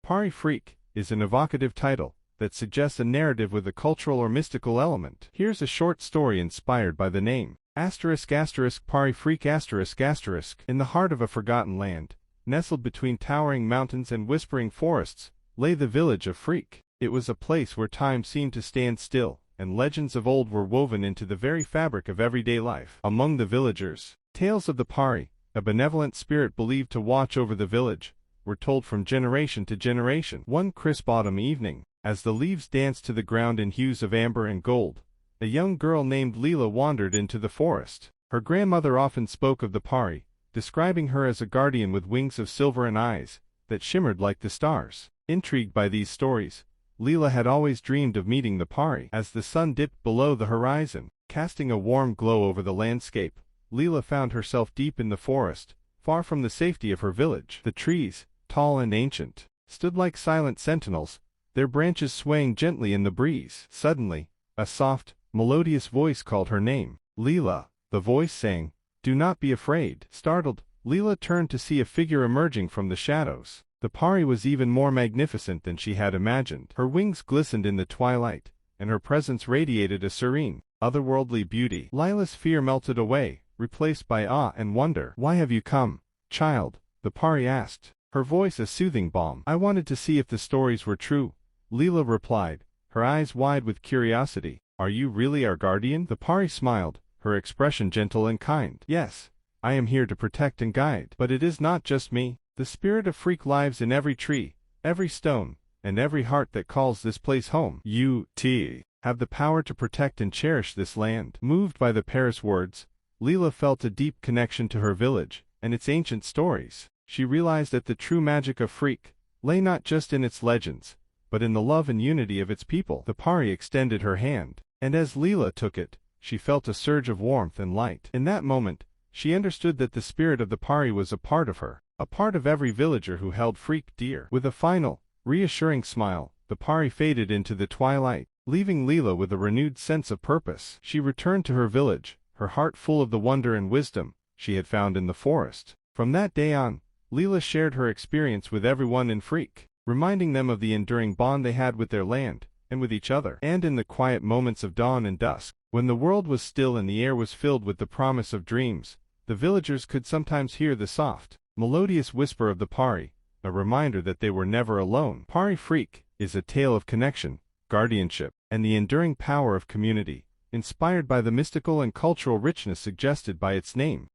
Pari Fariq is an evocative title that suggests a narrative with a cultural or mystical element. Here's a short story inspired by the name. Pari Fariq In the heart of a forgotten land, nestled between towering mountains and whispering forests, lay the village of Fariq. It was a place where time seemed to stand still, and legends of old were woven into the very fabric of everyday life. Among the villagers, tales of the Pari, a benevolent spirit believed to watch over the village, were told from generation to generation. One crisp autumn evening, as the leaves danced to the ground in hues of amber and gold, a young girl named Lila wandered into the forest. Her grandmother often spoke of the Pari, describing her as a guardian with wings of silver and eyes that shimmered like the stars. Intrigued by these stories, Lila had always dreamed of meeting the Pari. As the sun dipped below the horizon, casting a warm glow over the landscape, Lila found herself deep in the forest, far from the safety of her village. The trees, tall and ancient, stood like silent sentinels, their branches swaying gently in the breeze. Suddenly, a soft, melodious voice called her name. Lila, the voice sang, "Do not be afraid." Startled, Lila turned to see a figure emerging from the shadows. The Pari was even more magnificent than she had imagined. Her wings glistened in the twilight, and her presence radiated a serene, otherworldly beauty. Lila's fear melted away, replaced by awe and wonder. "Why have you come, child?" the Pari asked, her voice a soothing balm. "I wanted to see if the stories were true," Lila replied, her eyes wide with curiosity. "Are you really our guardian?" The Pari smiled, her expression gentle and kind. "Yes, I am here to protect and guide. But it is not just me. The spirit of Fariq lives in every tree, every stone, and every heart that calls this place home. You have the power to protect and cherish this land." Moved by the Pari's words, Lila felt a deep connection to her village and its ancient stories. She realized that the true magic of Fariq lay not just in its legends, but in the love and unity of its people. The Pari extended her hand, and as Lila took it, she felt a surge of warmth and light. In that moment, she understood that the spirit of the Pari was a part of her, a part of every villager who held Fariq dear. With a final, reassuring smile, the Pari faded into the twilight, leaving Lila with a renewed sense of purpose. She returned to her village, her heart full of the wonder and wisdom she had found in the forest. From that day on, Lila shared her experience with everyone in Fariq, reminding them of the enduring bond they had with their land and with each other. And in the quiet moments of dawn and dusk, when the world was still and the air was filled with the promise of dreams, the villagers could sometimes hear the soft, melodious whisper of the Pari, a reminder that they were never alone. Pari Fariq is a tale of connection, guardianship, and the enduring power of community, inspired by the mystical and cultural richness suggested by its name.